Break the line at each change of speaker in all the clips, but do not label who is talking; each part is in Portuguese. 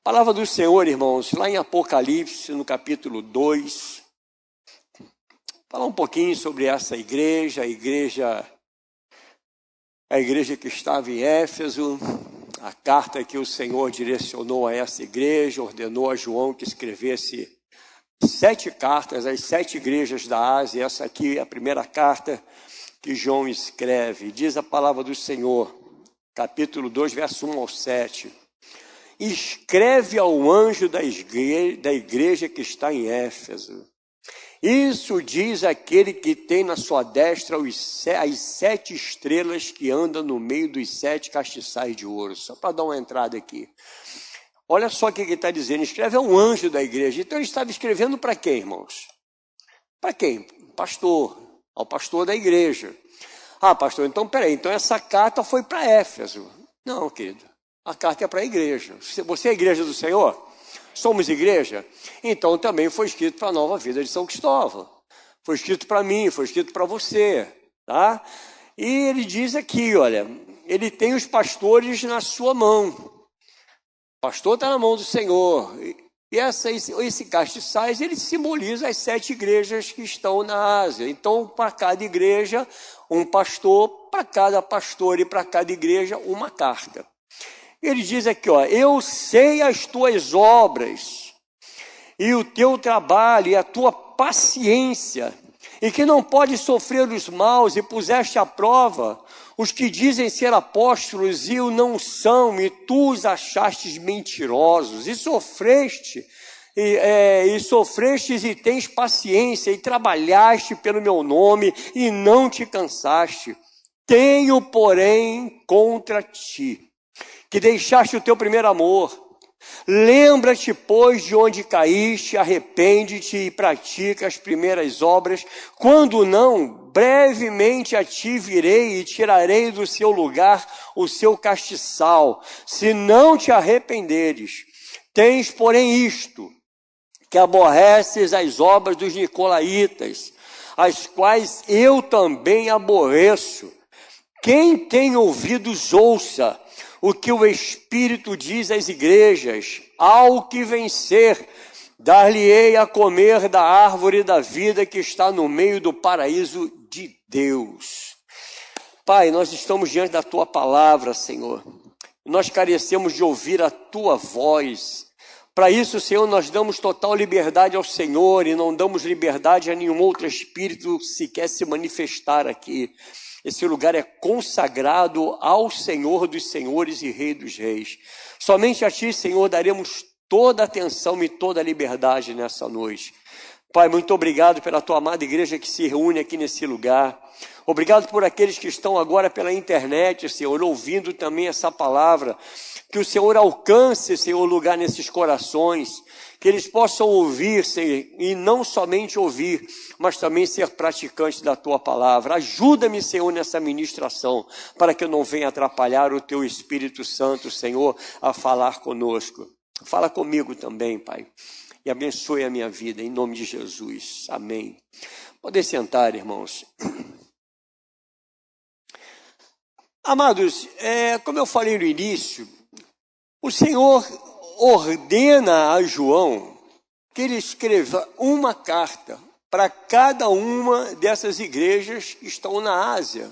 Palavra do Senhor, irmãos, lá em Apocalipse, no capítulo 2, falar um pouquinho sobre essa igreja, a igreja que estava em Éfeso, a carta que o Senhor direcionou a essa igreja, ordenou a João que escrevesse 7 cartas às 7 igrejas da Ásia. Essa aqui é a primeira carta que João escreve. Diz a palavra do Senhor, capítulo 2, verso 1 ao 7. Escreve ao anjo da igreja que está em Éfeso. Isso diz aquele que tem na sua destra as 7 estrelas que andam no meio dos 7 castiçais de ouro. Só para dar uma entrada aqui. Olha só o que ele está dizendo. Escreve ao anjo da igreja. Então ele estava escrevendo para quem, irmãos? Para quem? Pastor. Ao pastor da igreja. Ah, pastor, então peraí. Então essa carta foi para Éfeso. Não, querido. A carta é para a igreja. Você é a igreja do Senhor? Somos igreja? Então também foi escrito para a Nova Vida de São Cristóvão. Foi escrito para mim, foi escrito para você. Tá? E ele diz aqui, olha, ele tem os na sua mão. O pastor está na mão do Senhor. E esse castiçais, ele simboliza as 7 igrejas que estão na Ásia. Então, para cada igreja, um pastor, para cada pastor e para cada igreja, uma carta. Ele diz aqui, ó, eu sei as tuas obras, e o teu trabalho, e a tua paciência, e que não podes sofrer os maus, e puseste à prova os que dizem ser apóstolos e o não são, e tu os achastes mentirosos, e sofrestes e tens paciência, e trabalhaste pelo meu nome, e não te cansaste. Tenho, porém, contra ti, que deixaste o teu primeiro amor. Lembra-te, pois, de onde caíste, arrepende-te e pratica as primeiras obras. Quando não, brevemente a ti virei e tirarei do seu lugar o seu castiçal, se não te arrependeres. Tens, porém, isto, que aborreces as obras dos nicolaítas, as quais eu também aborreço. Quem tem ouvidos, ouça o que o Espírito diz às igrejas. Ao que vencer, dar-lhe-ei a comer da árvore da vida que está no meio do paraíso de Deus. Pai, nós estamos diante da Tua palavra, Senhor. Nós carecemos de ouvir a Tua voz. Para isso, Senhor, nós damos total liberdade ao Senhor e não damos liberdade a nenhum outro espírito sequer se manifestar aqui. Esse lugar é consagrado ao Senhor dos senhores e Rei dos reis. Somente a Ti, Senhor, daremos toda a atenção e toda a liberdade nessa noite. Pai, muito obrigado pela Tua amada igreja que se reúne aqui nesse lugar. Obrigado por aqueles que estão agora pela internet, Senhor, ouvindo também essa palavra. Que o Senhor alcance, Senhor, lugar nesses corações. Que eles possam ouvir, Senhor, e não somente ouvir, mas também ser praticantes da Tua palavra. Ajuda-me, Senhor, nessa ministração, para que eu não venha atrapalhar o Teu Espírito Santo, Senhor, a falar conosco. Fala comigo também, Pai, e abençoe a minha vida, em nome de Jesus. Amém. Podem sentar, irmãos. Amados, como eu falei no início, o Senhor ordena a João que ele escreva uma carta para cada uma dessas igrejas que estão na Ásia.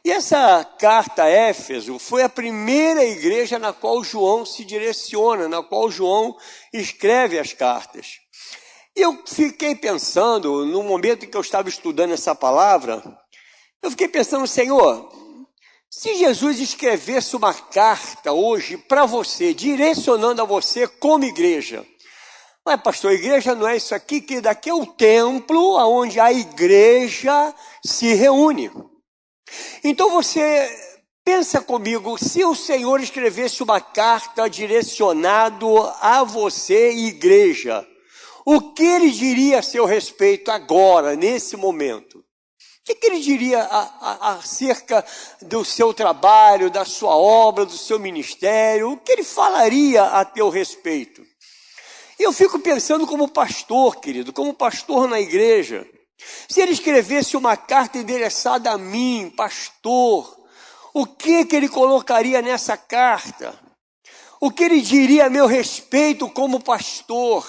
E essa carta a Éfeso foi a primeira igreja na qual João se direciona, na qual João escreve as cartas. E eu fiquei pensando, no momento em que eu estava estudando essa palavra, eu fiquei pensando, Senhor, se Jesus escrevesse uma carta hoje para você, direcionando a você como igreja, mas pastor, a igreja não é isso aqui, que daqui é o templo onde a igreja se reúne. Então você pensa comigo, se o Senhor escrevesse uma carta direcionado a você, igreja, o que ele diria a seu respeito agora, nesse momento? O que ele diria acerca do seu trabalho, da sua obra, do seu ministério? O que ele falaria a teu respeito? E eu fico pensando como pastor, querido, como pastor na igreja. Se ele escrevesse uma carta endereçada a mim, pastor, o que ele colocaria nessa carta? O que ele diria a meu respeito como pastor?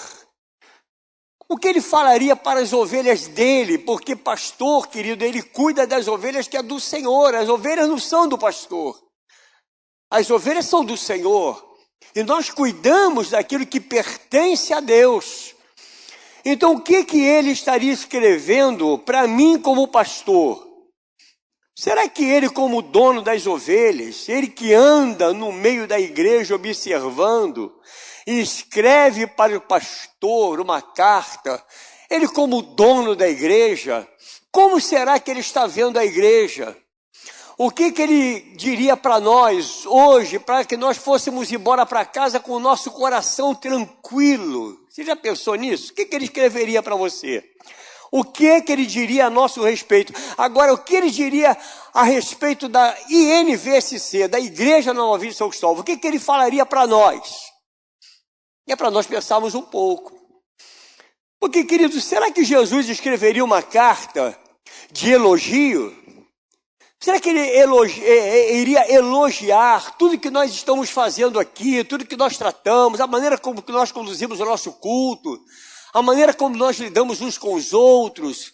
O que ele falaria para as ovelhas dele? Porque pastor, querido, ele cuida das ovelhas que é do Senhor. As ovelhas não são do pastor. As ovelhas são do Senhor. E nós cuidamos daquilo que pertence a Deus. Então, o que ele estaria escrevendo para mim como pastor? Será que ele, como dono das ovelhas, ele que anda no meio da igreja observando, e escreve para o pastor uma carta, ele como dono da igreja, como será que ele está vendo a igreja? O que ele diria para nós hoje, para que nós fôssemos embora para casa com o nosso coração tranquilo? Você já pensou nisso? O que ele escreveria para você? O que ele diria a nosso respeito? Agora, o que ele diria a respeito da INVSC, da Igreja Nova Vida de São Cristóvão? O que ele falaria para nós? É para nós pensarmos um pouco. Porque, queridos, será que Jesus escreveria uma carta de elogio? Será que ele iria elogiar tudo que nós estamos fazendo aqui, tudo que nós tratamos, a maneira como que nós conduzimos o nosso culto, a maneira como nós lidamos uns com os outros?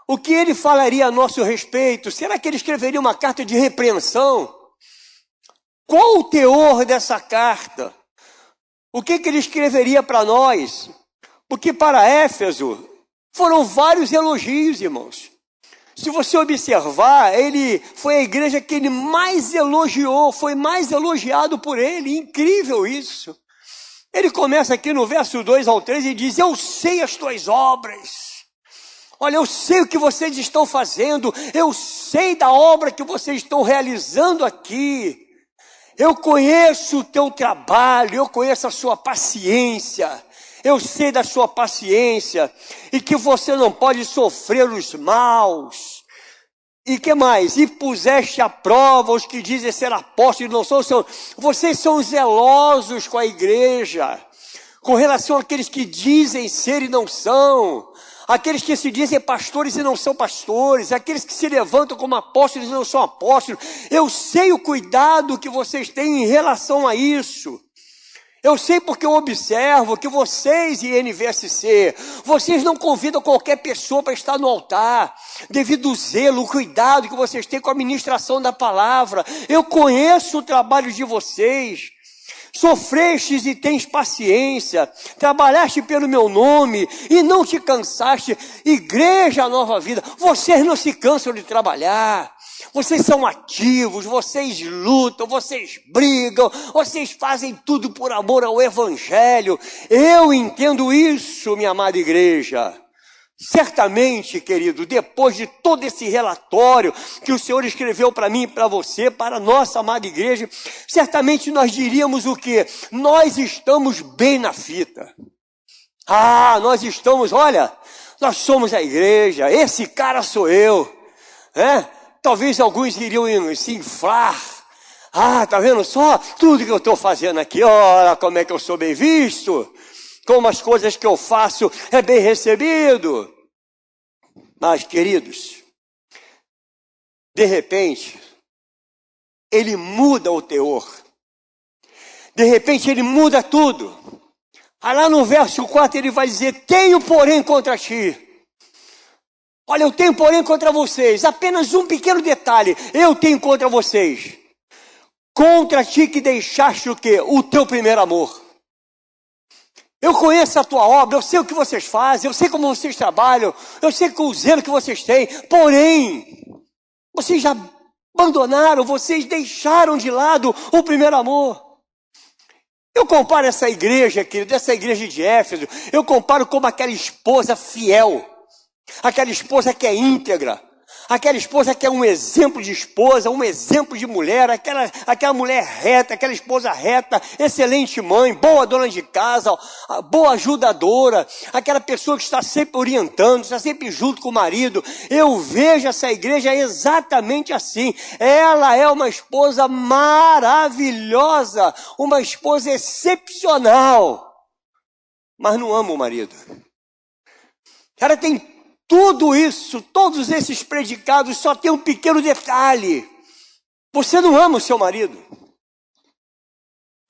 O que ele falaria a nosso respeito? Será que ele escreveria uma carta de repreensão? Qual o teor dessa carta? O que ele escreveria para nós? Porque para Éfeso foram vários elogios, irmãos. Se você observar, ele foi a igreja que ele mais elogiou, foi mais elogiado por ele. Incrível isso. Ele começa aqui no verso 2 ao 3 e diz: eu sei as tuas obras. Olha, eu sei o que vocês estão fazendo. Eu sei da obra que vocês estão realizando aqui. Eu conheço o teu trabalho, eu conheço a sua paciência, eu sei da sua paciência, e que você não pode sofrer os maus. E que mais? E puseste à prova os que dizem ser apóstolos e não são. Vocês são zelosos com a igreja, com relação àqueles que dizem ser e não são. Aqueles que se dizem pastores e não são pastores, aqueles que se levantam como apóstolos e não são apóstolos. Eu sei o cuidado que vocês têm em relação a isso. Eu sei porque eu observo que vocês, INVSC, vocês não convidam qualquer pessoa para estar no altar, devido ao zelo, o cuidado que vocês têm com a ministração da palavra. Eu conheço o trabalho de vocês. Sofrestes e tens paciência, trabalhaste pelo meu nome e não te cansaste. Igreja Nova Vida, vocês não se cansam de trabalhar, vocês são ativos, vocês lutam, vocês brigam, vocês fazem tudo por amor ao Evangelho. Eu entendo isso, minha amada igreja. Certamente, querido, depois de todo esse relatório que o Senhor escreveu para mim e para você, para a nossa amada igreja, certamente nós diríamos o quê? Nós estamos bem na fita. Nós estamos, olha, nós somos a igreja, esse cara sou eu. Talvez alguns iriam se inflar. Tá vendo só tudo que eu estou fazendo aqui? Olha como é que eu sou bem visto. Como as coisas que eu faço é bem recebido. Mas, queridos, de repente, ele muda o teor. De repente, ele muda tudo. Lá no verso 4 ele vai dizer: tenho porém contra ti. Olha, eu tenho porém contra vocês. Apenas um pequeno detalhe. Eu tenho contra vocês. Contra ti que deixaste o quê? O teu primeiro amor. Eu conheço a tua obra, eu sei o que vocês fazem, eu sei como vocês trabalham, eu sei com o zelo que vocês têm, porém, vocês já abandonaram, vocês deixaram de lado o primeiro amor. Eu comparo essa igreja, querido, essa igreja de Éfeso, eu comparo como aquela esposa fiel, aquela esposa que é íntegra, aquela esposa que é um exemplo de esposa, um exemplo de mulher, aquela mulher reta, aquela esposa reta, excelente mãe, boa dona de casa, boa ajudadora, aquela pessoa que está sempre orientando, está sempre junto com o marido. Eu vejo essa igreja exatamente assim. Ela é uma esposa maravilhosa, uma esposa excepcional, mas não ama o marido. Ela tem tudo isso, todos esses predicados, só tem um pequeno detalhe: você não ama o seu marido.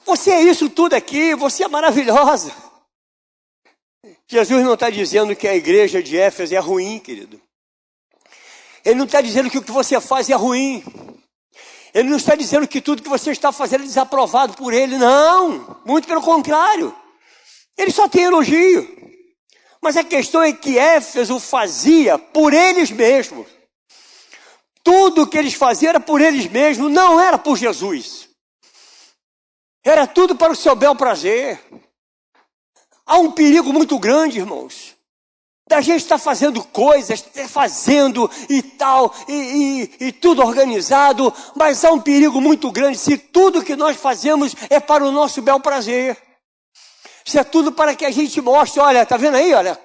Você é isso tudo aqui, você é maravilhosa. Jesus não está dizendo que a igreja de Éfeso é ruim, querido. Ele não está dizendo que o que você faz é ruim. Ele não está dizendo que tudo que você está fazendo é desaprovado por ele. Não, muito pelo contrário. Ele só tem elogio. Mas a questão é que Éfeso fazia por eles mesmos. Tudo o que eles faziam era por eles mesmos, não era por Jesus. Era tudo para o seu bel prazer. Há um perigo muito grande, irmãos, da gente estar fazendo coisas, fazendo e tal, e tudo organizado, mas há um perigo muito grande se tudo que nós fazemos é para o nosso bel prazer. Se é tudo para que a gente mostre, olha, tá vendo aí, olha,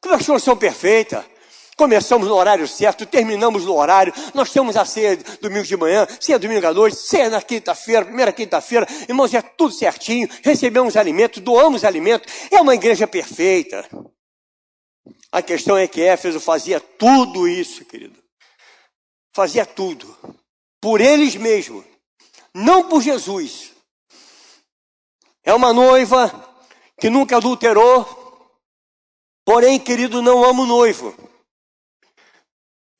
como as coisas são perfeitas. Começamos no horário certo, terminamos no horário, nós temos a ceia domingo de manhã, ceia domingo à noite, ceia na quinta-feira, primeira quinta-feira, irmãos, é tudo certinho, recebemos alimento, doamos alimento, é uma igreja perfeita. A questão é que Éfeso fazia tudo isso, querido, fazia tudo, por eles mesmos, não por Jesus. É uma noiva que nunca adulterou, porém, querido, não ama o noivo.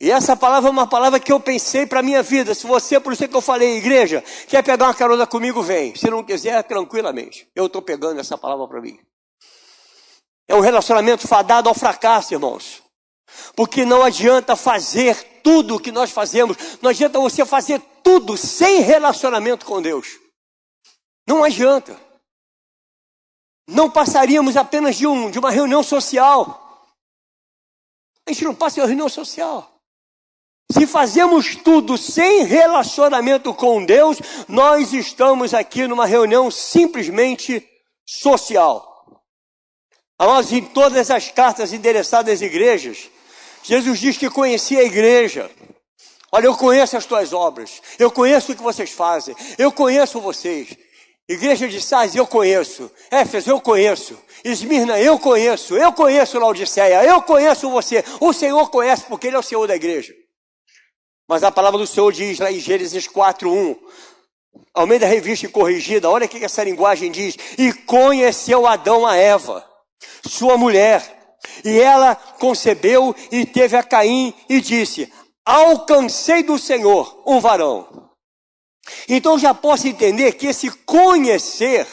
E essa palavra é uma palavra que eu pensei para a minha vida. Se você, por isso que eu falei, igreja, quer pegar uma carona comigo, vem. Se não quiser, tranquilamente. Eu estou pegando essa palavra para mim. É um relacionamento fadado ao fracasso, irmãos. Porque não adianta fazer tudo o que nós fazemos. Não adianta você fazer tudo sem relacionamento com Deus. Não adianta. Não passaríamos apenas de uma reunião social. A gente não passa de uma reunião social. Se fazemos tudo sem relacionamento com Deus, nós estamos aqui numa reunião simplesmente social. Nós, em todas as cartas endereçadas às igrejas, Jesus diz que conhecia a igreja. Olha, eu conheço as tuas obras, eu conheço o que vocês fazem, eu conheço vocês. Igreja de Sardes, eu conheço. Éfeso, eu conheço. Esmirna, eu conheço Laodiceia, eu conheço você. O Senhor conhece porque Ele é o Senhor da igreja. Mas a palavra do Senhor diz lá em Gênesis 4:1, Almeida Revista e Corrigida, olha o que essa linguagem diz. E conheceu Adão a Eva, sua mulher, e ela concebeu e teve a Caim e disse, alcancei do Senhor um varão. Então já posso entender que esse conhecer,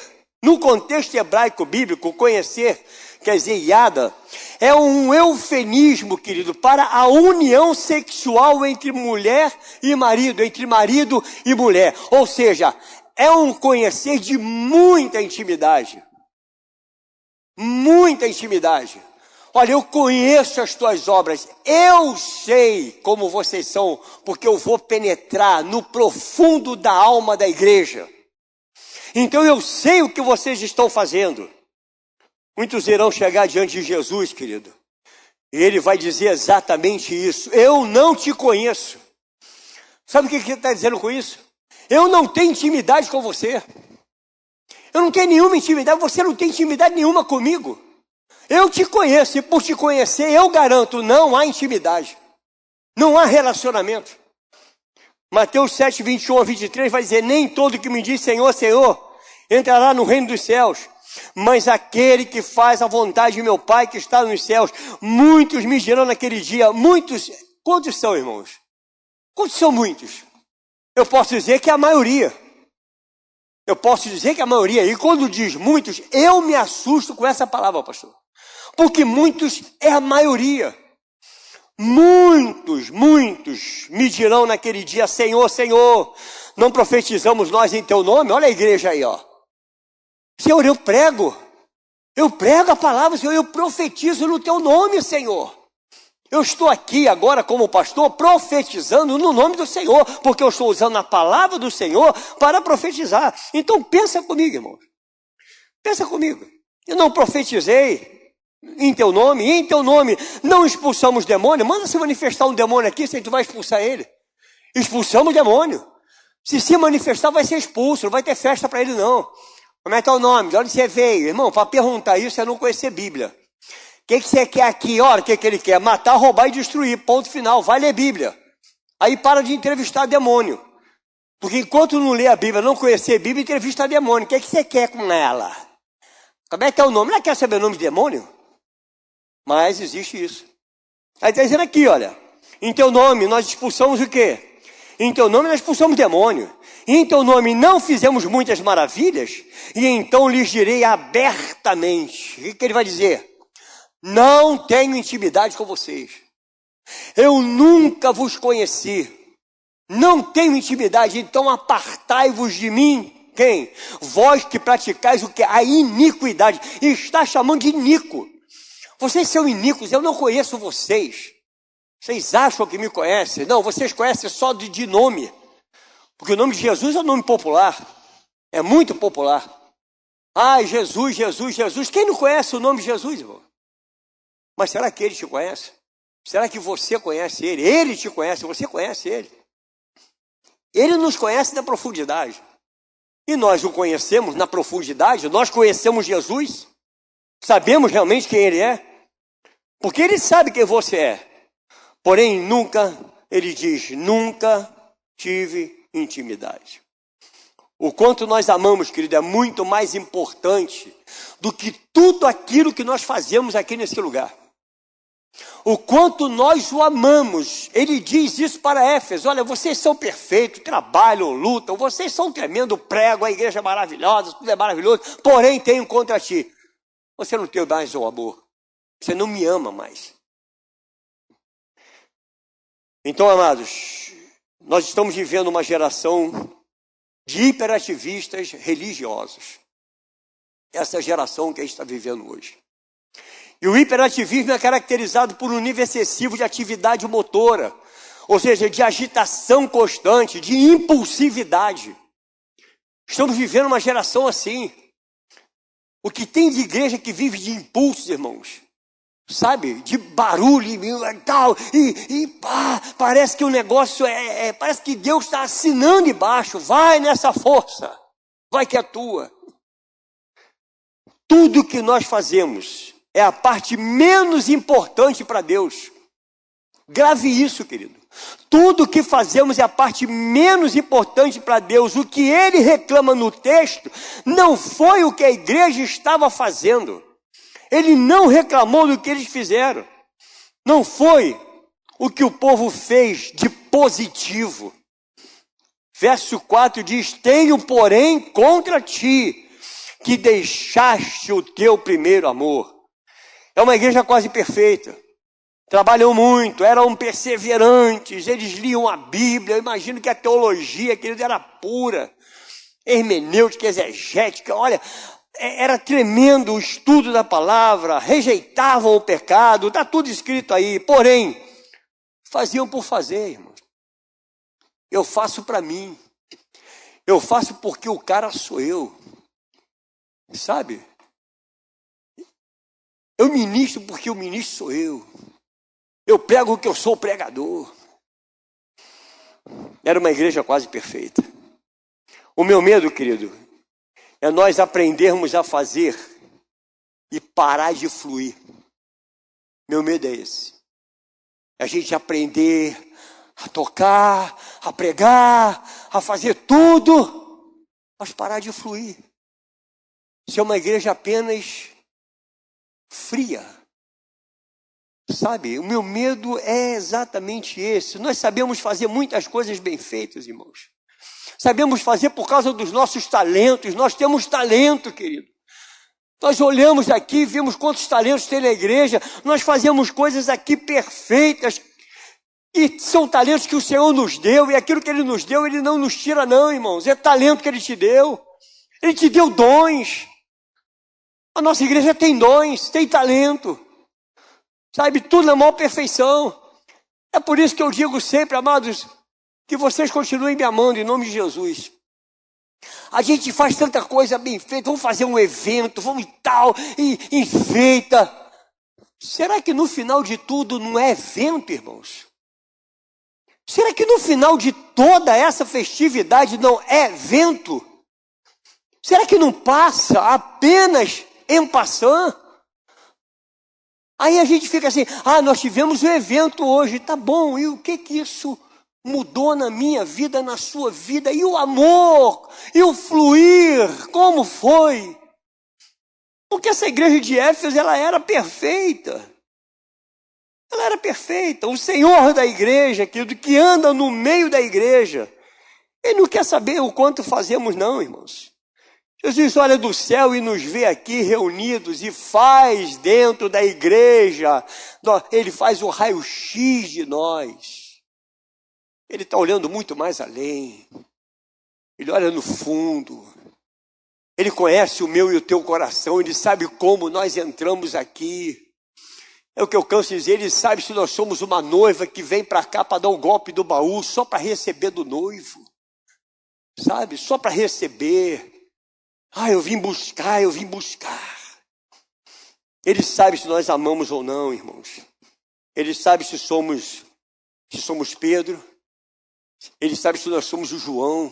no contexto hebraico bíblico, conhecer, quer dizer, yada, é um eufemismo, querido, para a união sexual entre mulher e marido, entre marido e mulher. Ou seja, é um conhecer de muita intimidade. Muita intimidade. Olha, eu conheço as tuas obras, eu sei como vocês são, porque eu vou penetrar no profundo da alma da igreja. Então eu sei o que vocês estão fazendo. Muitos irão chegar diante de Jesus, querido, e Ele vai dizer exatamente isso. Eu não te conheço. Sabe o que Ele está dizendo com isso? Eu não tenho intimidade com você. Eu não tenho nenhuma intimidade, você não tem intimidade nenhuma comigo. Eu te conheço, e por te conhecer, eu garanto, não há intimidade. Não há relacionamento. Mateus 7, 21 a 23 vai dizer, nem todo que me diz Senhor, Senhor, entrará no reino dos céus, mas aquele que faz a vontade de meu Pai que está nos céus. Muitos me dirão naquele dia, muitos, quantos são, irmãos? Quantos são muitos? Eu posso dizer que é a maioria. Eu posso dizer que é a maioria. E quando diz muitos, eu me assusto com essa palavra, pastor. Porque muitos é a maioria. Muitos me dirão naquele dia, Senhor, Senhor, não profetizamos nós em teu nome? Olha a igreja aí, ó. Senhor, eu prego a palavra, Senhor, eu profetizo no teu nome, Senhor. Eu estou aqui agora como pastor profetizando no nome do Senhor, porque eu estou usando a palavra do Senhor para profetizar. Então pensa comigo, irmão. Pensa comigo. Eu não profetizei em teu nome, e em teu nome não expulsamos demônio. Manda se manifestar um demônio aqui, se tu vai expulsar ele. Expulsamos o demônio. Se manifestar, vai ser expulso, não vai ter festa para ele não. Como é teu nome? De onde você veio? Irmão, para perguntar isso é não conhecer Bíblia. O que você quer aqui? Olha, o que ele quer? Matar, roubar e destruir. Ponto final. Vai ler Bíblia. Aí para de entrevistar demônio. Porque enquanto não lê a Bíblia, não conhecer a Bíblia, entrevista a demônio. O que é que você quer com ela? Como é que é o nome? Não quer saber o nome de demônio? Mas existe isso. Aí está dizendo aqui, olha. Em teu nome nós expulsamos o quê? Em teu nome nós expulsamos demônio. Em teu nome não fizemos muitas maravilhas. E então lhes direi abertamente. O que ele vai dizer? Não tenho intimidade com vocês. Eu nunca vos conheci. Não tenho intimidade, então apartai-vos de mim. Quem? Vós que praticais o que? A iniquidade. E está chamando de iníquo. Vocês são iníquos, eu não conheço vocês. Vocês acham que me conhecem? Não, vocês conhecem só de nome. Porque o nome de Jesus é um nome popular. É muito popular. Ai, Jesus, Jesus, Jesus. Quem não conhece o nome de Jesus, irmão? Mas será que ele te conhece? Será que você conhece ele? Ele te conhece, você conhece ele. Ele nos conhece na profundidade. E nós o conhecemos na profundidade. Nós conhecemos Jesus. Sabemos realmente quem ele é. Porque ele sabe quem você é. Porém, nunca, ele diz, nunca tive intimidade. O quanto nós amamos, querido, é muito mais importante do que tudo aquilo que nós fazemos aqui nesse lugar. O quanto nós o amamos, ele diz isso para Éfeso, olha, vocês são perfeitos, trabalham, lutam, vocês são um tremendo prego, a igreja é maravilhosa, tudo é maravilhoso, porém tenho contra ti, você não tem mais o amor, você não me ama mais. Então, amados, nós estamos vivendo uma geração de hiperativistas religiosos, essa é a geração que a gente está vivendo hoje. E o hiperativismo é caracterizado por um nível excessivo de atividade motora, ou seja, de agitação constante, de impulsividade. Estamos vivendo uma geração assim. O que tem de igreja que vive de impulsos, irmãos? Sabe? De barulho e tal. E pá, parece que o negócio parece que Deus está assinando embaixo. Vai nessa força. Vai que é tua. Tudo que nós fazemos é a parte menos importante para Deus. Grave isso, querido. Tudo que fazemos é a parte menos importante para Deus. O que ele reclama no texto não foi o que a igreja estava fazendo. Ele não reclamou do que eles fizeram. Não foi o que o povo fez de positivo. Verso 4 diz, tenho, porém, contra ti, que deixaste o teu primeiro amor. É uma igreja quase perfeita. Trabalham muito, eram perseverantes, eles liam a Bíblia. Eu imagino que a teologia, querido, era pura. Hermenêutica, exegética, olha, era tremendo o estudo da palavra, rejeitavam o pecado, está tudo escrito aí. Porém, faziam por fazer, irmãos. Eu faço para mim. Eu faço porque o cara sou eu. Sabe? Eu ministro porque o ministro sou eu. Eu prego porque eu sou o pregador. Era uma igreja quase perfeita. O meu medo, querido, é nós aprendermos a fazer e parar de fluir. Meu medo é esse. A gente aprender a tocar, a pregar, a fazer tudo, mas parar de fluir. Ser uma igreja apenas fria. Sabe, o meu medo é exatamente esse. Nós sabemos fazer muitas coisas bem feitas, irmãos. Sabemos fazer por causa dos nossos talentos. Nós temos talento, querido. Nós olhamos aqui, vimos quantos talentos tem na igreja. Nós fazemos coisas aqui perfeitas. E são talentos que o Senhor nos deu. E aquilo que Ele nos deu, Ele não nos tira não, irmãos. É talento que Ele te deu. Ele te deu dons. A nossa igreja tem dons, tem talento. Sabe, tudo na maior perfeição. É por isso que eu digo sempre, amados, que vocês continuem me amando em nome de Jesus. A gente faz tanta coisa bem feita, vamos fazer um evento, vamos e tal, e enfeita. Será que no final de tudo não é evento, irmãos? Será que no final de toda essa festividade não é evento? Será que não passa apenas en passant? Aí a gente fica assim, nós tivemos um evento hoje, tá bom, e o que isso mudou na minha vida, na sua vida? E o amor, e o fluir, como foi? Porque essa igreja de Éfeso, ela era perfeita. Ela era perfeita. O Senhor da igreja, querido, que anda no meio da igreja, Ele não quer saber o quanto fazemos, não, irmãos. Jesus olha do céu e nos vê aqui reunidos e faz dentro da igreja, Ele faz o raio-x de nós. Ele está olhando muito mais além. Ele olha no fundo. Ele conhece o meu e o teu coração. Ele sabe como nós entramos aqui. É o que eu canso de dizer. Ele sabe se nós somos uma noiva que vem para cá para dar um golpe do baú só para receber do noivo. Sabe? Só para receber. Eu vim buscar, eu vim buscar. Ele sabe se nós amamos ou não, irmãos. Ele sabe se somos Pedro. Ele sabe se nós somos o João,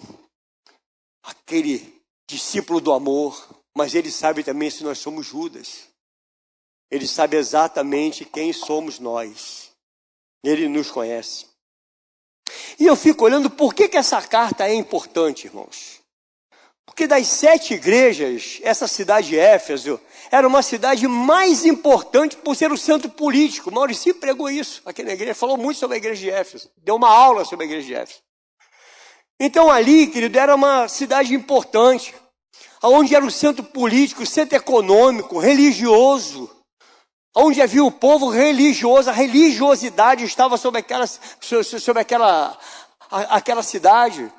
aquele discípulo do amor. Mas ele sabe também se nós somos Judas. Ele sabe exatamente quem somos nós. Ele nos conhece. E eu fico olhando por que essa carta é importante, irmãos. Porque das 7 igrejas, essa cidade de Éfeso era uma cidade mais importante por ser o centro político. Maurício pregou isso aqui na igreja, falou muito sobre a igreja de Éfeso, deu uma aula sobre a igreja de Éfeso. Então ali, querido, era uma cidade importante, onde era o centro político, o centro econômico, religioso, onde havia o povo religioso, a religiosidade estava sobre aquela cidade.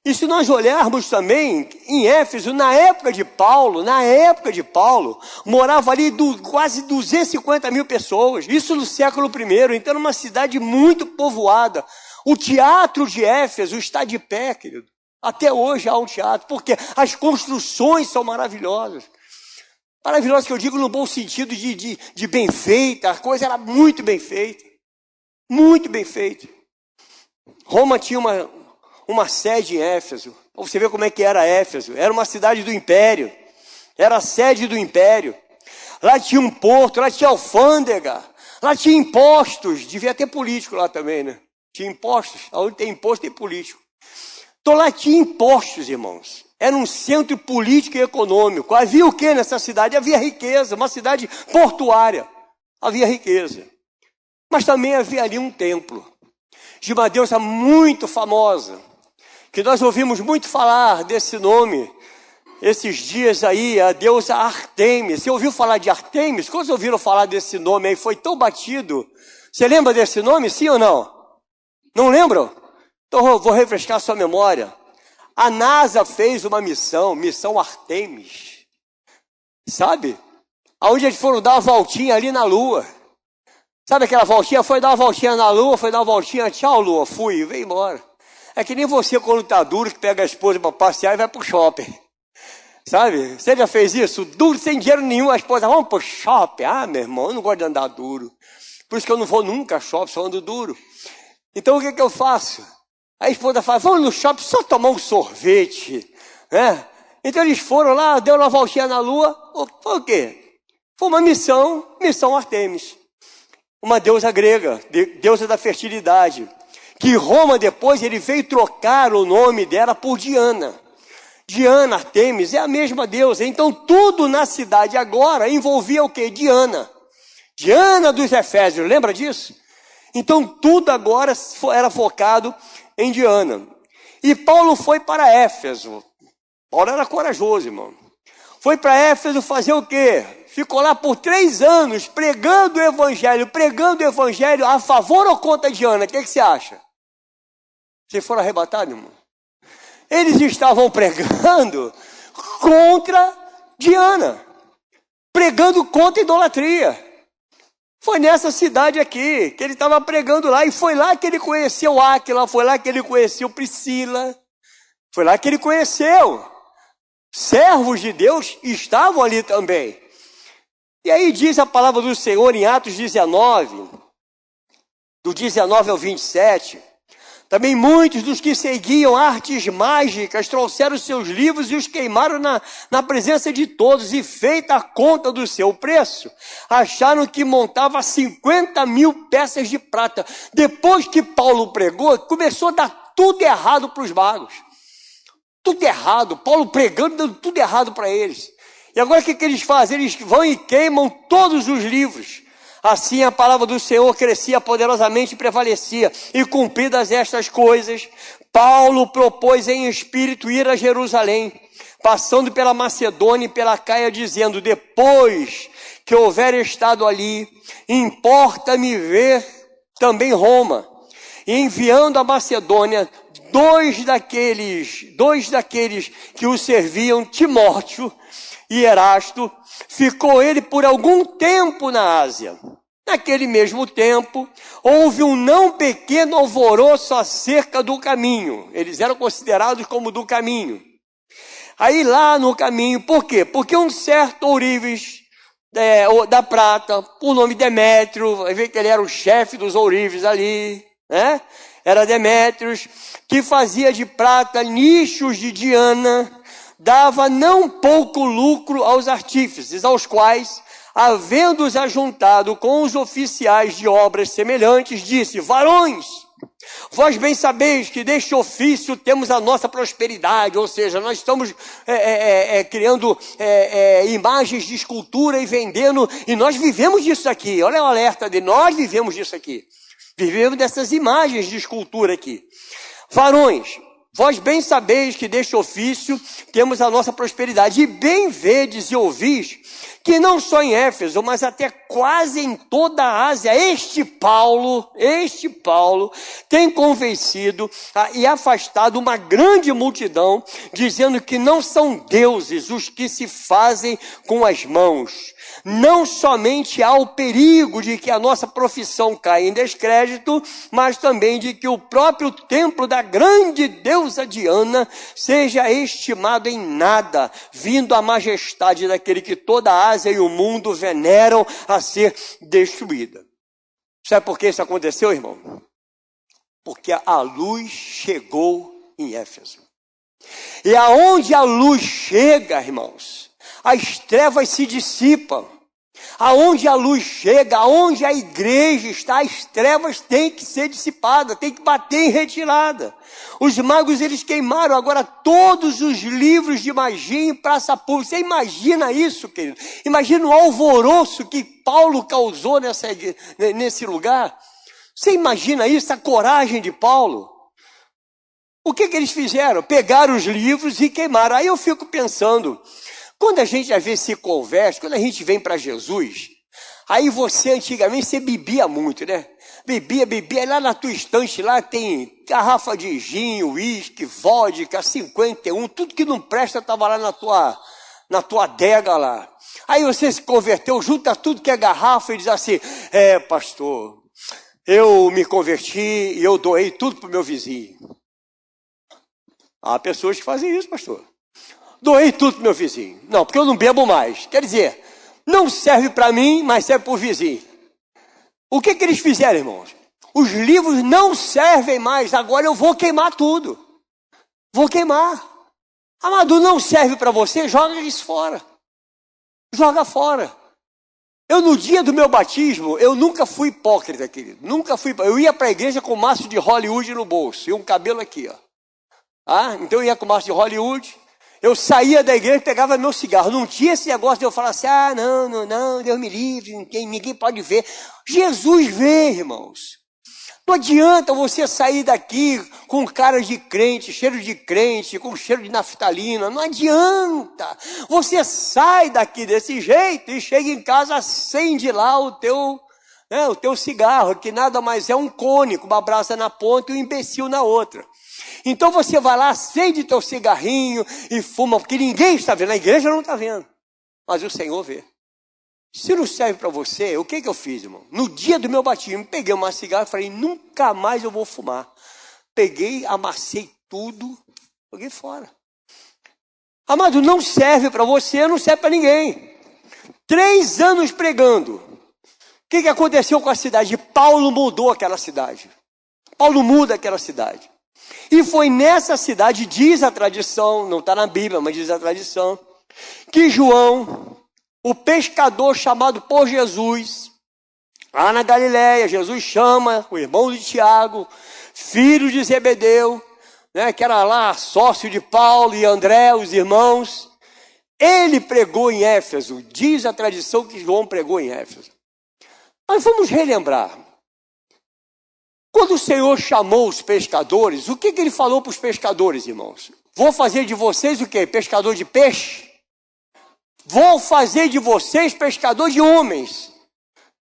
E se nós olharmos também em Éfeso, na época de Paulo, morava ali quase 250 mil pessoas, isso no século I, então era uma cidade muito povoada. O teatro de Éfeso está de pé, querido. Até hoje há um teatro, porque as construções são maravilhosas. Maravilhosas que eu digo no bom sentido de bem feita, a coisa era muito bem feita. Muito bem feita. Roma tinha uma sede em Éfeso. Você vê como é que era Éfeso. Era uma cidade do império. Era a sede do império. Lá tinha um porto, lá tinha alfândega. Lá tinha impostos. Devia ter político lá também, né? Tinha impostos. Onde tem imposto, tem político. Então lá tinha impostos, irmãos. Era um centro político e econômico. Havia o que nessa cidade? Havia riqueza. Uma cidade portuária. Havia riqueza. Mas também havia ali um templo de uma deusa muito famosa, que nós ouvimos muito falar desse nome, esses dias aí, a deusa Artemis. Você ouviu falar de Artemis? Quando ouviram falar desse nome aí, foi tão batido. Você lembra desse nome, sim ou não? Não lembram? Então eu vou refrescar a sua memória. A NASA fez uma missão Artemis, sabe? Onde eles foram dar uma voltinha ali na Lua. Sabe aquela voltinha? Foi dar uma voltinha na Lua, foi dar uma voltinha, tchau Lua, fui, veio embora. É que nem você quando está duro, que pega a esposa para passear e vai para o shopping. Sabe? Você já fez isso? Duro, sem dinheiro nenhum, a esposa, vamos para o shopping. Meu irmão, eu não gosto de andar duro. Por isso que eu não vou nunca a shopping, só ando duro. Então o que eu faço? A esposa fala, vamos no shopping só tomar um sorvete. Né? Então eles foram lá, deu uma voltinha na Lua. Foi o quê? Foi uma missão Artemis. Uma deusa grega, deusa da fertilidade, que Roma depois ele veio trocar o nome dela por Diana. Diana, Artemis, é a mesma deusa. Então tudo na cidade agora envolvia o quê? Diana. Diana dos Efésios, lembra disso? Então tudo agora era focado em Diana. E Paulo foi para Éfeso. Paulo era corajoso, irmão. Foi para Éfeso fazer o quê? Ficou lá por 3 anos pregando o evangelho a favor ou contra Diana. O que você acha? Vocês foram arrebatados, irmão? Eles estavam pregando contra Diana. Pregando contra a idolatria. Foi nessa cidade aqui que ele estava pregando lá. E foi lá que ele conheceu Áquila, foi lá que ele conheceu Priscila. Foi lá que ele conheceu. Servos de Deus estavam ali também. E aí diz a palavra do Senhor em Atos 19, do 19 ao 27, Também muitos dos que seguiam artes mágicas trouxeram seus livros e os queimaram na presença de todos, e feita a conta do seu preço, acharam que montava 50.000 peças de prata. Depois que Paulo pregou, começou a dar tudo errado para os magos. Tudo errado, Paulo pregando, dando tudo errado para eles. E agora o que eles fazem? Eles vão e queimam todos os livros. Assim a palavra do Senhor crescia poderosamente e prevalecia. E cumpridas estas coisas, Paulo propôs em espírito ir a Jerusalém, passando pela Macedônia e pela Caia, dizendo: depois que houver estado ali, importa-me ver também Roma. E enviando a Macedônia dois daqueles que o serviam, Timóteo e Erasto, ficou ele por algum tempo na Ásia. Naquele mesmo tempo, houve um não pequeno alvoroço acerca do caminho. Eles eram considerados como do caminho. Aí lá no caminho, por quê? Porque um certo ourives da prata, por nome Demétrio, vai ver que ele era o chefe dos ourives ali, né? Era Demétrios, que fazia de prata nichos de Diana, dava não pouco lucro aos artífices, aos quais, havendo-os ajuntado com os oficiais de obras semelhantes, disse: varões, vós bem sabeis que deste ofício temos a nossa prosperidade, ou seja, nós estamos criando imagens de escultura e vendendo, e nós vivemos disso aqui. Olha o alerta de nós vivemos disso aqui. Vivemos dessas imagens de escultura aqui. Varões, vós bem sabeis que deste ofício temos a nossa prosperidade, e bem vedes e ouvis que não só em Éfeso, mas até quase em toda a Ásia, este Paulo tem convencido e afastado uma grande multidão, dizendo que não são deuses os que se fazem com as mãos. Não somente há o perigo de que a nossa profissão caia em descrédito, mas também de que o próprio templo da grande deusa Diana seja estimado em nada, vindo a majestade daquele que toda a Ásia e o mundo veneram a ser destruída. Sabe por que isso aconteceu, irmão? Porque a luz chegou em Éfeso. E aonde a luz chega, irmãos, as trevas se dissipam. Aonde a luz chega, aonde a igreja está, as trevas têm que ser dissipadas, têm que bater em retirada. Os magos, eles queimaram agora todos os livros de magia em praça pública. Você imagina isso, querido? Imagina o alvoroço que Paulo causou nesse lugar. Você imagina isso, a coragem de Paulo? O que eles fizeram? Pegaram os livros e queimaram. Aí eu fico pensando, quando a gente às vezes se converte, quando a gente vem para Jesus, aí você antigamente você bebia muito, né? Bebia, aí lá na tua estante lá tem garrafa de gin, uísque, vodka, 51, tudo que não presta estava lá na tua adega lá. Aí você se converteu, junta tudo que é garrafa e diz assim: pastor, eu me converti e eu doei tudo para o meu vizinho. Há pessoas que fazem isso, pastor. Doei tudo para o meu vizinho. Não, porque eu não bebo mais. Quer dizer, não serve para mim, mas serve para o vizinho. O que eles fizeram, irmãos? Os livros não servem mais, agora eu vou queimar tudo. Vou queimar. Amado, não serve para você, joga isso fora. Joga fora. Eu, no dia do meu batismo, eu nunca fui hipócrita, querido. Nunca fui. Eu ia para a igreja com um maço de Hollywood no bolso e um cabelo aqui, ó. Então eu ia com o maço de Hollywood. Eu saía da igreja e pegava meu cigarro. Não tinha esse negócio de eu falar assim: não, Deus me livre, ninguém pode ver. Jesus vê, irmãos. Não adianta você sair daqui com cara de crente, cheiro de crente, com cheiro de naftalina. Não adianta. Você sai daqui desse jeito e chega em casa, acende lá o teu cigarro, que nada mais é um cone, com uma brasa na ponta e um imbecil na outra. Então você vai lá, acende teu cigarrinho e fuma, porque ninguém está vendo, a igreja não está vendo, mas o Senhor vê. Se não serve para você, o que eu fiz, irmão? No dia do meu batismo, peguei uma cigarra e falei: nunca mais eu vou fumar. Peguei, amassei tudo, joguei fora. Amado, não serve para você, não serve para ninguém. 3 anos pregando. O que aconteceu com a cidade? Paulo mudou aquela cidade. Paulo muda aquela cidade. E foi nessa cidade, diz a tradição, não está na Bíblia, mas diz a tradição, que João, o pescador chamado por Jesus, lá na Galileia, Jesus chama o irmão de Tiago, filho de Zebedeu, né, que era lá sócio de Paulo e André, os irmãos. Ele pregou em Éfeso, diz a tradição que João pregou em Éfeso. Mas vamos relembrar. Quando o Senhor chamou os pescadores, o que ele falou para os pescadores, irmãos? Vou fazer de vocês o quê? Pescador de peixe? Vou fazer de vocês pescador de homens.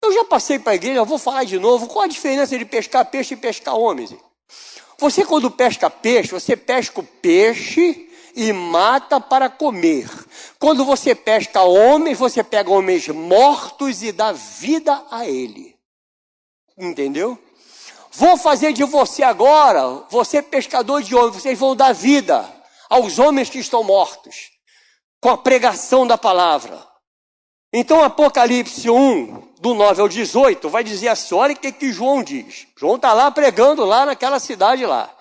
Eu já passei para a igreja, vou falar de novo. Qual a diferença de pescar peixe e pescar homens? Você, quando pesca peixe, você pesca o peixe e mata para comer. Quando você pesca homens, você pega homens mortos e dá vida a ele. Entendeu? Vou fazer de você agora, você pescador de homens, vocês vão dar vida aos homens que estão mortos, com a pregação da palavra. Então, Apocalipse 1, do 9 ao 18, vai dizer assim, olha o que João diz. João está lá pregando lá naquela cidade lá.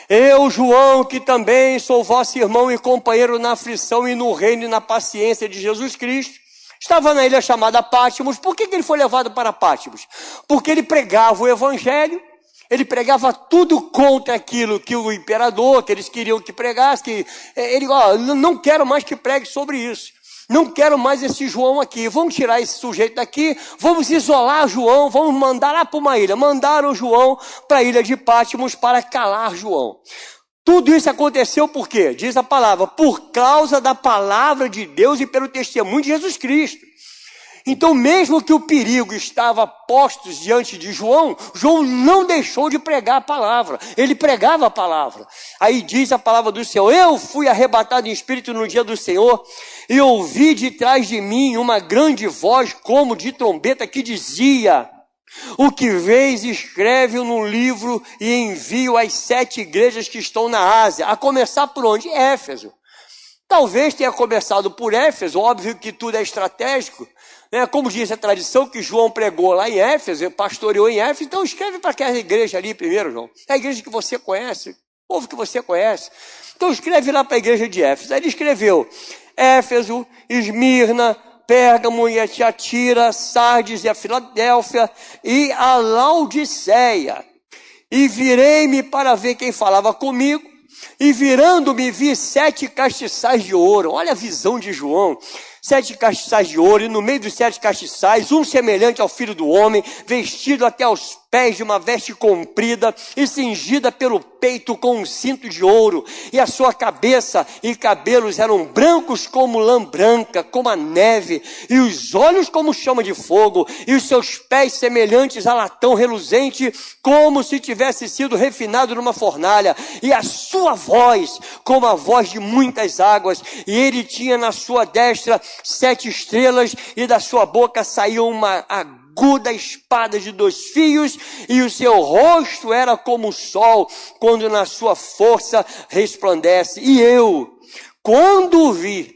Eu, João, que também sou vosso irmão e companheiro na aflição e no reino e na paciência de Jesus Cristo, estava na ilha chamada Pátimos. Por que ele foi levado para Pátimos? Porque ele pregava o evangelho, ele pregava tudo contra aquilo que o imperador, que eles queriam que pregasse, que ele, não quero mais que pregue sobre isso. Não quero mais esse João aqui. Vamos tirar esse sujeito daqui, vamos isolar João, vamos mandar lá para uma ilha. Mandaram João para a ilha de Pátimos para calar João. Tudo isso aconteceu por quê? Diz a palavra, por causa da palavra de Deus e pelo testemunho de Jesus Cristo. Então, mesmo que o perigo estava posto diante de João, João não deixou de pregar a palavra. Ele pregava a palavra. Aí diz a palavra do Senhor, eu fui arrebatado em espírito no dia do Senhor e ouvi de trás de mim uma grande voz como de trombeta que dizia, o que vês escreve no livro e envio às 7 igrejas que estão na Ásia. A começar por onde? Éfeso. Talvez tenha começado por Éfeso, óbvio que tudo é estratégico. Como diz a tradição que João pregou lá em Éfeso, pastoreou em Éfeso, então escreve para aquela igreja ali primeiro, João. É a igreja que você conhece, o povo que você conhece. Então escreve lá para a igreja de Éfeso. Aí ele escreveu Éfeso, Esmirna, Pérgamo e a Tiatira, Sardes e a Filadélfia e a Laodiceia. E virei-me para ver quem falava comigo, e virando-me vi 7 castiçais de ouro. Olha a visão de João. 7 castiçais de ouro, e no meio dos 7 castiçais, um semelhante ao Filho do Homem, vestido até aos pés de uma veste comprida e cingida pelo peito com um cinto de ouro, e a sua cabeça e cabelos eram brancos como lã branca, como a neve, e os olhos como chama de fogo, e os seus pés semelhantes a latão reluzente, como se tivesse sido refinado numa fornalha, e a sua voz como a voz de muitas águas, e ele tinha na sua destra 7 estrelas, e da sua boca saiu uma aguda espada de 2 fios, e o seu rosto era como o sol, quando na sua força resplandece. E eu, quando o vi,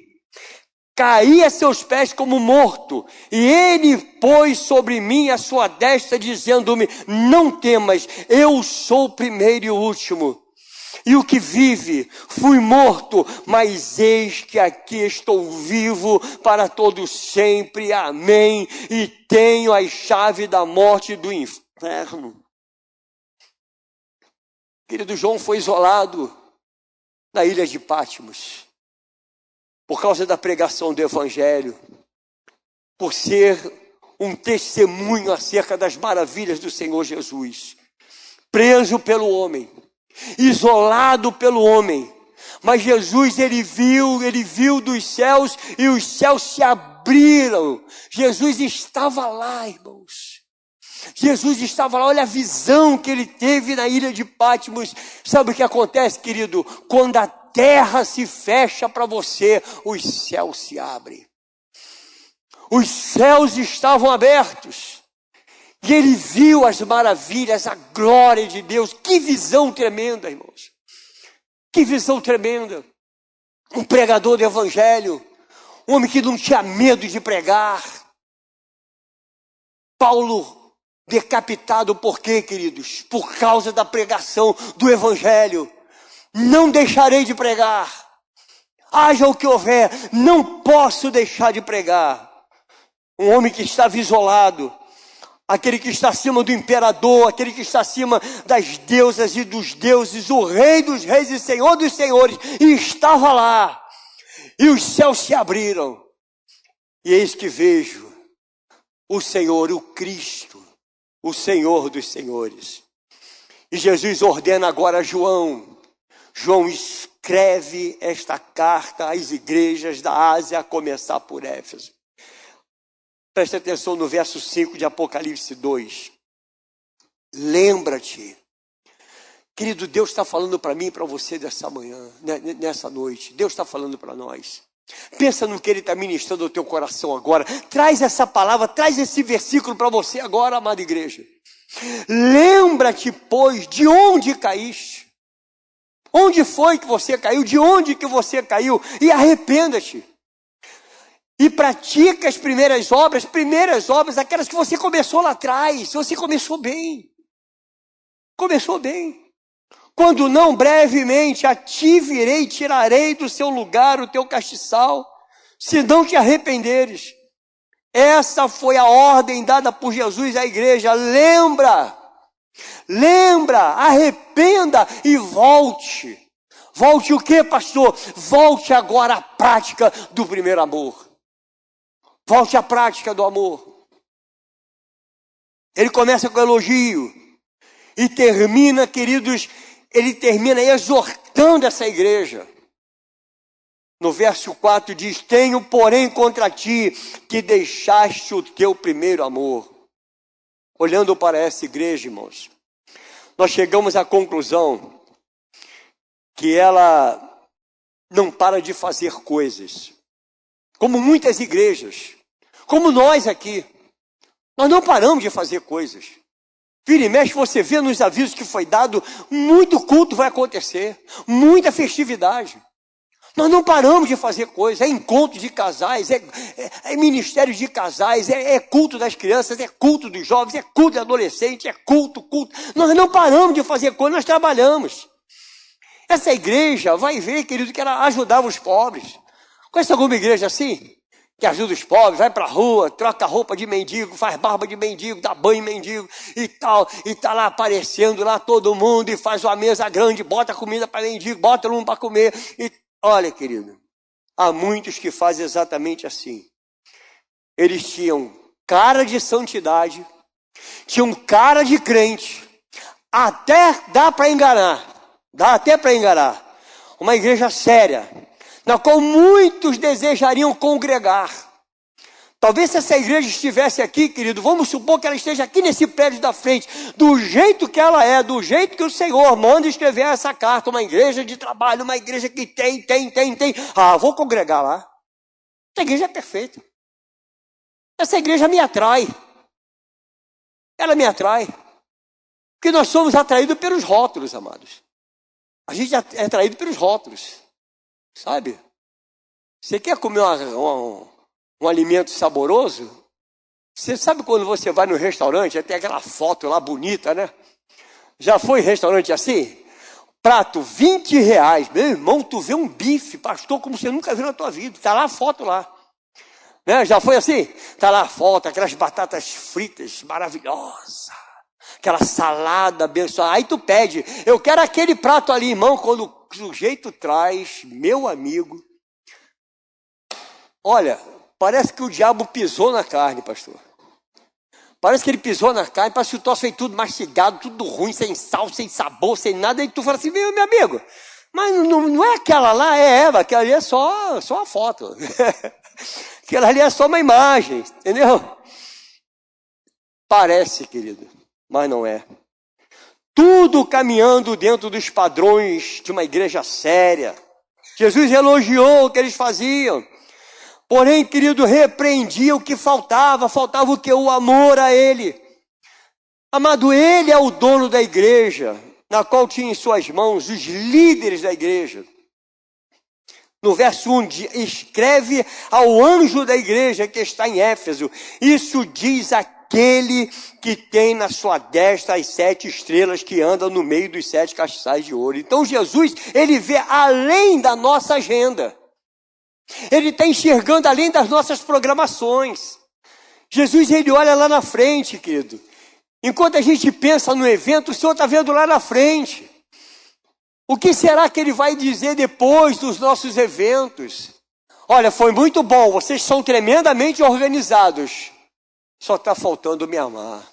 caí a seus pés como morto, e ele pôs sobre mim a sua destra, dizendo-me, não temas, eu sou o primeiro e o último. E o que vive, fui morto, mas eis que aqui estou vivo para todo sempre, amém, e tenho a chave da morte e do inferno. Querido, João foi isolado na ilha de Pátimos, por causa da pregação do evangelho, por ser um testemunho acerca das maravilhas do Senhor Jesus, preso pelo homem, isolado pelo homem, mas Jesus ele viu dos céus e os céus se abriram. Jesus estava lá, irmãos. Jesus estava lá, olha a visão que ele teve na ilha de Pátimos. Sabe o que acontece, querido? Quando a terra se fecha para você, os céus se abrem. Os céus estavam abertos. E ele viu as maravilhas, a glória de Deus. Que visão tremenda, irmãos. Que visão tremenda. Um pregador do evangelho. Um homem que não tinha medo de pregar. Paulo decapitado por quê, queridos? Por causa da pregação do Evangelho. Não deixarei de pregar. Haja o que houver, não posso deixar de pregar. Um homem que estava isolado, aquele que está acima do imperador, aquele que está acima das deusas e dos deuses, o Rei dos reis e Senhor dos senhores, e estava lá. E os céus se abriram. E eis que vejo o Senhor, o Cristo, o Senhor dos senhores. E Jesus ordena agora a João: João, escreve esta carta às igrejas da Ásia, a começar por Éfeso. Preste atenção no verso 5 de Apocalipse 2. Lembra-te. Querido, Deus está falando para mim e para você dessa manhã, nessa noite. Deus está falando para nós. Pensa no que Ele está ministrando ao teu coração agora. Traz essa palavra, traz esse versículo para você agora, amada igreja. Lembra-te, pois, de onde caíste. Onde foi que você caiu? De onde que você caiu? E arrependa-te. E pratica as primeiras obras, aquelas que você começou lá atrás. Você começou bem. Começou bem. Quando não, brevemente a ti virei e tirarei do seu lugar o teu castiçal, se não te arrependeres. Essa foi a ordem dada por Jesus à igreja. Lembra, arrependa e volte. Volte o quê, pastor? Volte agora à prática do primeiro amor. Volte à prática do amor. Ele começa com elogio e termina, queridos, ele termina exortando essa igreja. No verso 4 diz: tenho, porém, contra ti que deixaste o teu primeiro amor. Olhando para essa igreja, irmãos, nós chegamos à conclusão que ela não para de fazer coisas. Como muitas igrejas, como nós aqui, nós não paramos de fazer coisas. Vira e mexe, você vê nos avisos que foi dado, muito culto vai acontecer, muita festividade. Nós não paramos de fazer coisas, é encontro de casais, é ministério de casais, é culto das crianças, é culto dos jovens, é culto de adolescentes, é culto. Nós não paramos de fazer coisas, nós trabalhamos. Essa igreja, vai ver, querido, que ela ajudava os pobres. Conhece alguma igreja assim? Que ajuda os pobres, vai para a rua, troca roupa de mendigo, faz barba de mendigo, dá banho em mendigo e tal, e tá lá aparecendo lá todo mundo, e faz uma mesa grande, bota comida para mendigo, bota todo mundo para comer. E olha, querido, há muitos que fazem exatamente assim. Eles tinham cara de santidade, tinham cara de crente, até dá para enganar, Uma igreja séria, na qual muitos desejariam congregar. Talvez se essa igreja estivesse aqui, querido, vamos supor que ela esteja aqui nesse prédio da frente, do jeito que ela é, do jeito que o Senhor manda escrever essa carta, uma igreja de trabalho, uma igreja que tem. Vou congregar lá. Essa igreja é perfeita. Essa igreja me atrai. Ela me atrai. Porque nós somos atraídos pelos rótulos, amados. A gente é atraído pelos rótulos. Sabe? Você quer comer um alimento saboroso? Você sabe quando você vai no restaurante, tem aquela foto lá bonita, né? Já foi em restaurante assim? Prato, R$20. Meu irmão, tu vê um bife, pastor, como você nunca viu na tua vida. Tá lá a foto lá. Né? Já foi assim? Tá lá a foto, aquelas batatas fritas maravilhosas. Aquela salada abençoada. Aí tu pede, eu quero aquele prato ali, irmão, quando o sujeito traz, meu amigo. Olha, parece que o diabo pisou na carne, pastor. Parece que ele pisou na carne, parece que o troço foi tudo mastigado, tudo ruim, sem sal, sem sabor, sem nada. E tu fala assim, meu amigo, mas não é aquela lá, é Eva, aquela ali é só a foto. Aquela ali é só uma imagem, entendeu? Parece, querido, mas não é. Tudo caminhando dentro dos padrões de uma igreja séria. Jesus elogiou o que eles faziam. Porém, querido, repreendia o que faltava. Faltava o que? O amor a Ele. Amado, Ele é o dono da igreja, na qual tinha em suas mãos os líderes da igreja. No verso 1, escreve ao anjo da igreja que está em Éfeso. Isso diz a aquele que tem na sua destra as 7 estrelas que andam no meio dos 7 castiçais de ouro. Então Jesus, ele vê além da nossa agenda. Ele está enxergando além das nossas programações. Jesus, ele olha lá na frente, querido. Enquanto a gente pensa no evento, o Senhor está vendo lá na frente. O que será que ele vai dizer depois dos nossos eventos? Olha, foi muito bom, vocês são tremendamente organizados. Só está faltando me amar.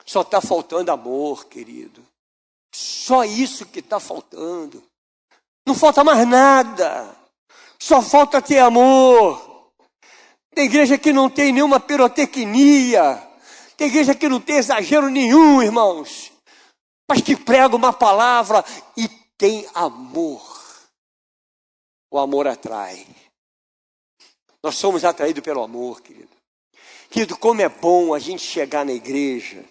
Só está faltando amor, querido. Só isso que está faltando. Não falta mais nada. Só falta ter amor. Tem igreja que não tem nenhuma pirotecnia. Tem igreja que não tem exagero nenhum, irmãos. Mas que prega uma palavra e tem amor. O amor atrai. Nós somos atraídos pelo amor, querido. Querido, como é bom a gente chegar na igreja.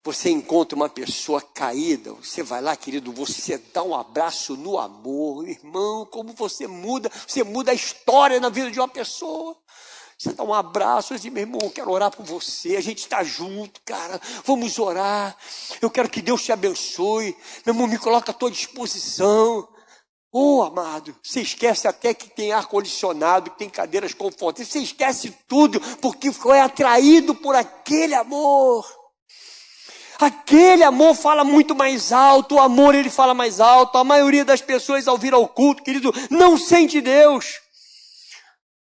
Você encontra uma pessoa caída, você vai lá, querido, você dá um abraço no amor. Irmão, como você muda a história na vida de uma pessoa. Você dá um abraço, assim, meu irmão, eu quero orar por você, a gente está junto, cara, vamos orar. Eu quero que Deus te abençoe. Meu irmão, me coloca à tua disposição. Oh, amado, você esquece até que tem ar-condicionado, que tem cadeiras confortáveis. Você esquece tudo, porque foi atraído por aquele amor. Aquele amor fala muito mais alto, o amor ele fala mais alto. A maioria das pessoas ao vir ao culto, querido, não sente Deus.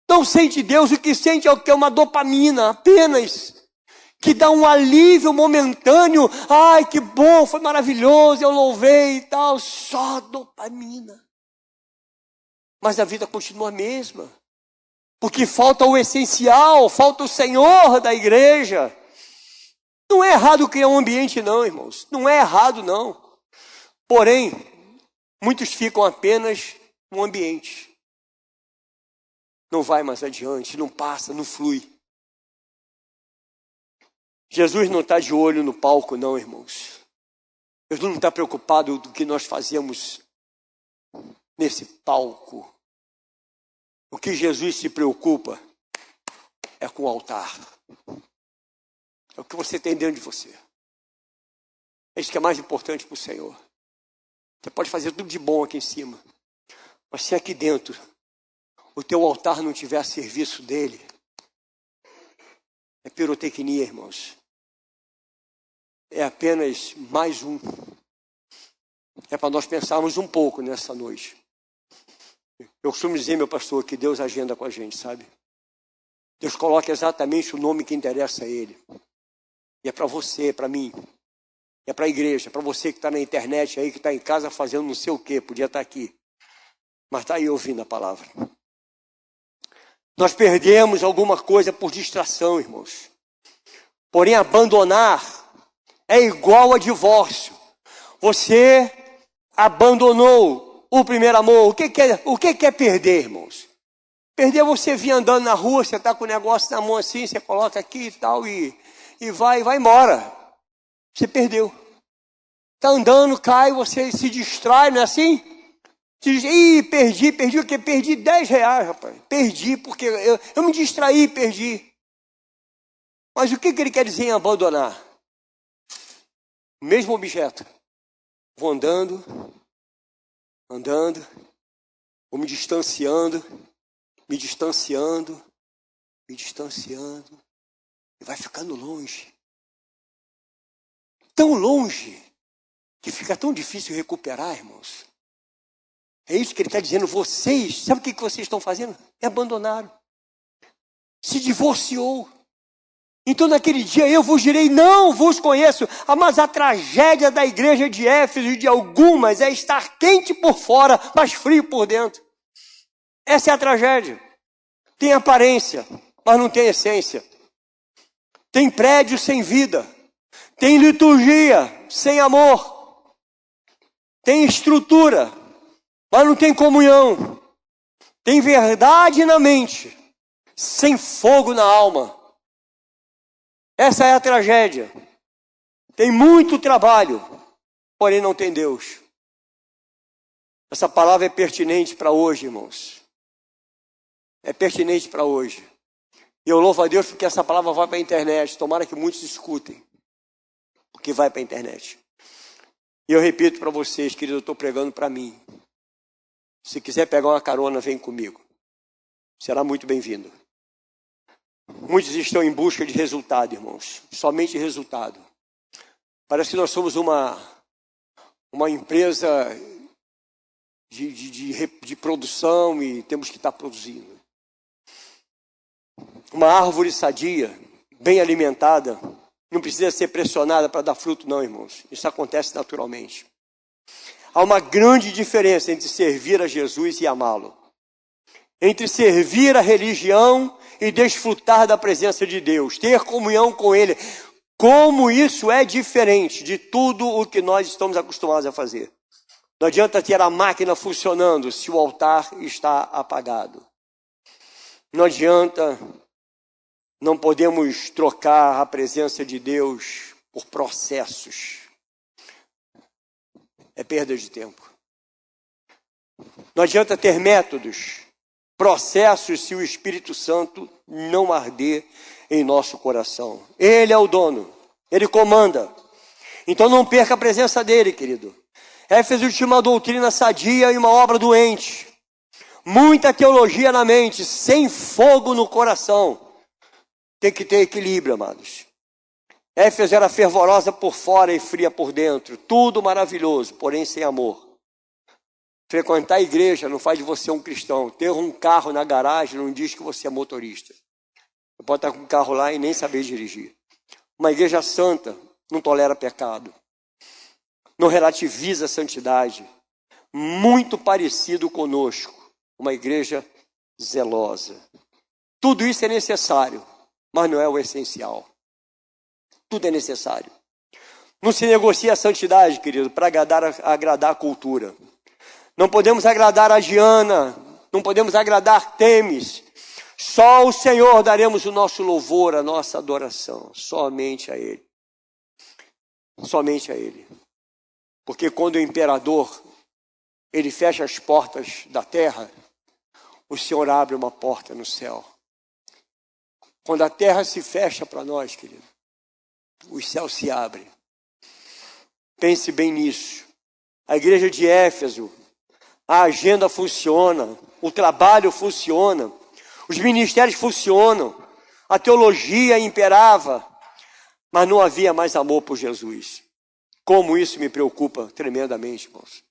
Não sente Deus, o que sente é o que é uma dopamina, apenas. Que dá um alívio momentâneo. Ai, que bom, foi maravilhoso, eu louvei e tal. Só dopamina. Mas a vida continua a mesma. Porque falta o essencial, falta o Senhor da igreja. Não é errado criar um ambiente não, irmãos. Não é errado não. Porém, muitos ficam apenas no ambiente. Não vai mais adiante, não passa, não flui. Jesus não está de olho no palco não, irmãos. Jesus não está preocupado do que nós fazemos nesse palco. O que Jesus se preocupa é com o altar. É o que você tem dentro de você. É isso que é mais importante para o Senhor. Você pode fazer tudo de bom aqui em cima. Mas se aqui dentro o teu altar não tiver a serviço dele, é pirotecnia, irmãos. É apenas mais um. É para nós pensarmos um pouco nessa noite. Eu costumo dizer, meu pastor, que Deus agenda com a gente, sabe? Deus coloca exatamente o nome que interessa a Ele. E é para você, é para mim. É para a igreja, é para você que está na internet aí, que está em casa fazendo não sei o quê, podia estar aqui. Mas está aí ouvindo a palavra. Nós perdemos alguma coisa por distração, irmãos. Porém, abandonar é igual a divórcio. Você abandonou o primeiro amor. O que é perder, irmãos? Perder é você vir andando na rua, você está com o negócio na mão assim, você coloca aqui e tal, e vai embora. Você perdeu. Está andando, cai, você se distrai, não é assim? Você diz, ih, perdi o quê? Perdi 10 reais, rapaz. Perdi, porque eu me distraí, perdi. Mas o que ele quer dizer em abandonar? O mesmo objeto. Vou andando, vou me distanciando, e vai ficando longe. Tão longe, que fica tão difícil recuperar, irmãos. É isso que ele está dizendo. Vocês, sabe o que vocês estão fazendo? É abandonaram. Se divorciou. Então naquele dia eu vos direi, não vos conheço. Mas a tragédia da igreja de Éfeso e de algumas é estar quente por fora, mas frio por dentro. Essa é a tragédia. Tem aparência, mas não tem essência. Tem prédio sem vida. Tem liturgia sem amor. Tem estrutura, mas não tem comunhão. Tem verdade na mente, sem fogo na alma. Essa é a tragédia. Tem muito trabalho, porém não tem Deus. Essa palavra é pertinente para hoje, irmãos. É pertinente para hoje. E eu louvo a Deus porque essa palavra vai para a internet. Tomara que muitos escutem, porque vai para a internet. E eu repito para vocês, querido, eu estou pregando para mim. Se quiser pegar uma carona, vem comigo. Será muito bem-vindo. Muitos estão em busca de resultado, irmãos. Somente resultado. Parece que nós somos uma empresa de produção e temos que estar produzindo. Uma árvore sadia, bem alimentada, não precisa ser pressionada para dar fruto, não, irmãos. Isso acontece naturalmente. Há uma grande diferença entre servir a Jesus e amá-lo. Entre servir a religião e desfrutar da presença de Deus, ter comunhão com Ele. Como isso é diferente de tudo o que nós estamos acostumados a fazer. Não adianta ter a máquina funcionando se o altar está apagado. Não adianta, não podemos trocar a presença de Deus por processos. É perda de tempo. Não adianta ter métodos, processos, se o Espírito Santo não arder em nosso coração. Ele é o dono, Ele comanda. Então não perca a presença dEle, querido. Éfeso tinha uma doutrina sadia e uma obra doente. Muita teologia na mente, sem fogo no coração. Tem que ter equilíbrio, amados. Éfeso era fervorosa por fora e fria por dentro. Tudo maravilhoso, porém sem amor. Frequentar a igreja não faz de você um cristão. Ter um carro na garagem não diz que você é motorista. Você pode estar com um carro lá e nem saber dirigir. Uma igreja santa não tolera pecado. Não relativiza a santidade. Muito parecido conosco. Uma igreja zelosa. Tudo isso é necessário, mas não é o essencial. Tudo é necessário. Não se negocia a santidade, querido, para agradar a cultura. Não podemos agradar a Diana, não podemos agradar Temis. Só o Senhor daremos o nosso louvor, a nossa adoração. Somente a Ele. Somente a Ele. Porque quando o imperador, ele fecha as portas da terra, o Senhor abre uma porta no céu. Quando a terra se fecha para nós, querido, os céus se abrem. Pense bem nisso. A igreja de Éfeso, a agenda funciona, o trabalho funciona, os ministérios funcionam, a teologia imperava, mas não havia mais amor por Jesus. Como isso me preocupa tremendamente, irmãos.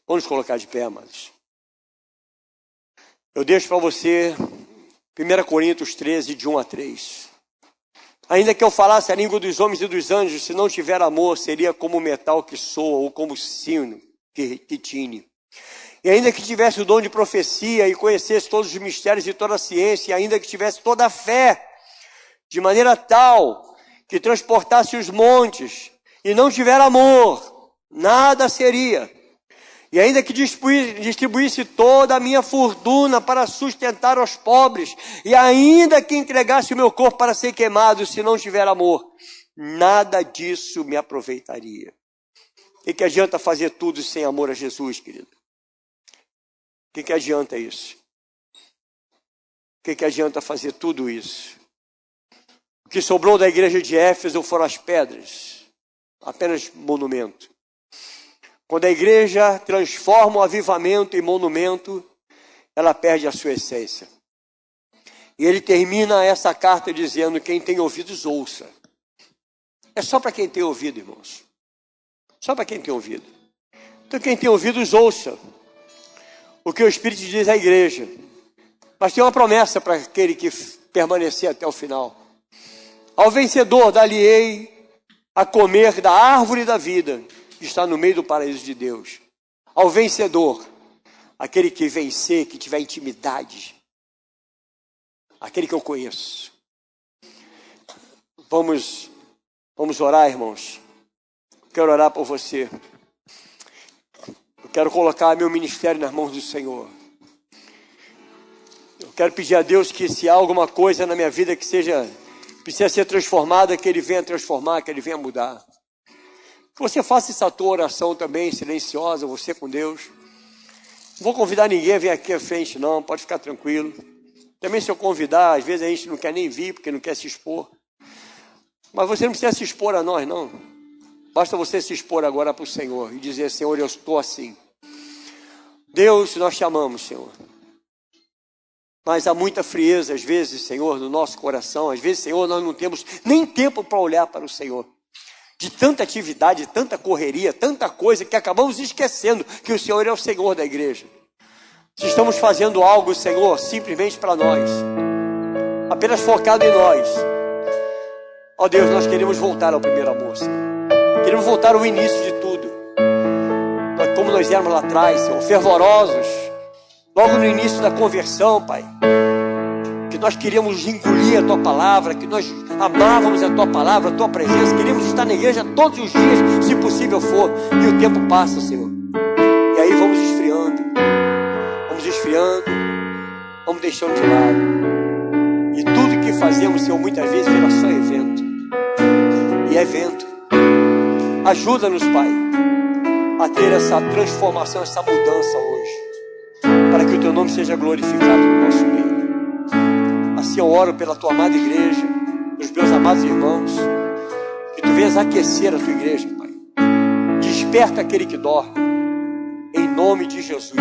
Vamos colocar de pé, amados. Eu deixo para você 1 Coríntios 13, de 1 a 3. Ainda que eu falasse a língua dos homens e dos anjos, se não tiver amor, seria como metal que soa, ou como sino que tine. E ainda que tivesse o dom de profecia, e conhecesse todos os mistérios e toda a ciência, e ainda que tivesse toda a fé, de maneira tal que transportasse os montes, e não tiver amor, nada seria. E ainda que distribuísse toda a minha fortuna para sustentar os pobres, e ainda que entregasse o meu corpo para ser queimado, se não tiver amor, nada disso me aproveitaria. O que adianta fazer tudo sem amor a Jesus, querido? O que adianta isso? O que adianta fazer tudo isso? O que sobrou da igreja de Éfeso foram as pedras, apenas monumento. Quando a igreja transforma o avivamento em monumento, ela perde a sua essência. E ele termina essa carta dizendo: quem tem ouvidos, ouça. É só para quem tem ouvido, irmãos. Só para quem tem ouvido. Então quem tem ouvidos, ouça o que o Espírito diz à igreja. Mas tem uma promessa para aquele que permanecer até o final. Ao vencedor dar-lhe-ei a comer da árvore da vida, que está no meio do paraíso de Deus. Ao vencedor, aquele que vencer, que tiver intimidade, aquele que eu conheço. Vamos orar, irmãos. Quero orar por você. Eu quero colocar meu ministério nas mãos do Senhor. Eu quero pedir a Deus que se há alguma coisa na minha vida que precisa ser transformada, que Ele venha transformar, que Ele venha mudar. Que você faça essa tua oração também, silenciosa, você com Deus. Não vou convidar ninguém a vir aqui à frente, não. Pode ficar tranquilo. Também se eu convidar, às vezes a gente não quer nem vir, porque não quer se expor. Mas você não precisa se expor a nós, não. Basta você se expor agora para o Senhor e dizer, Senhor, eu estou assim. Deus, nós te amamos, Senhor. Mas há muita frieza, às vezes, Senhor, no nosso coração. Às vezes, Senhor, nós não temos nem tempo para olhar para o Senhor. De tanta atividade, tanta correria, tanta coisa, que acabamos esquecendo que o Senhor é o Senhor da igreja. Se estamos fazendo algo, Senhor, simplesmente para nós, apenas focado em nós. Ó Deus, nós queremos voltar ao primeiro amor, Senhor. Queremos voltar ao início de tudo. Como nós éramos lá atrás, Senhor, fervorosos. Logo no início da conversão, Pai. Que nós queríamos engolir a Tua palavra, que nós amávamos a Tua palavra, a Tua presença. Queríamos estar na igreja todos os dias, se possível for. E o tempo passa, Senhor. E aí vamos esfriando. Vamos esfriando. Vamos deixando de lado. E tudo que fazemos, Senhor, muitas vezes vira só evento. E é evento. Ajuda-nos, Pai, a ter essa transformação, essa mudança hoje, para que o Teu nome seja glorificado no nosso meio. Assim eu oro pela Tua amada igreja, pelos meus amados irmãos, que Tu venhas aquecer a Tua igreja, Pai. Desperta aquele que dorme, em nome de Jesus.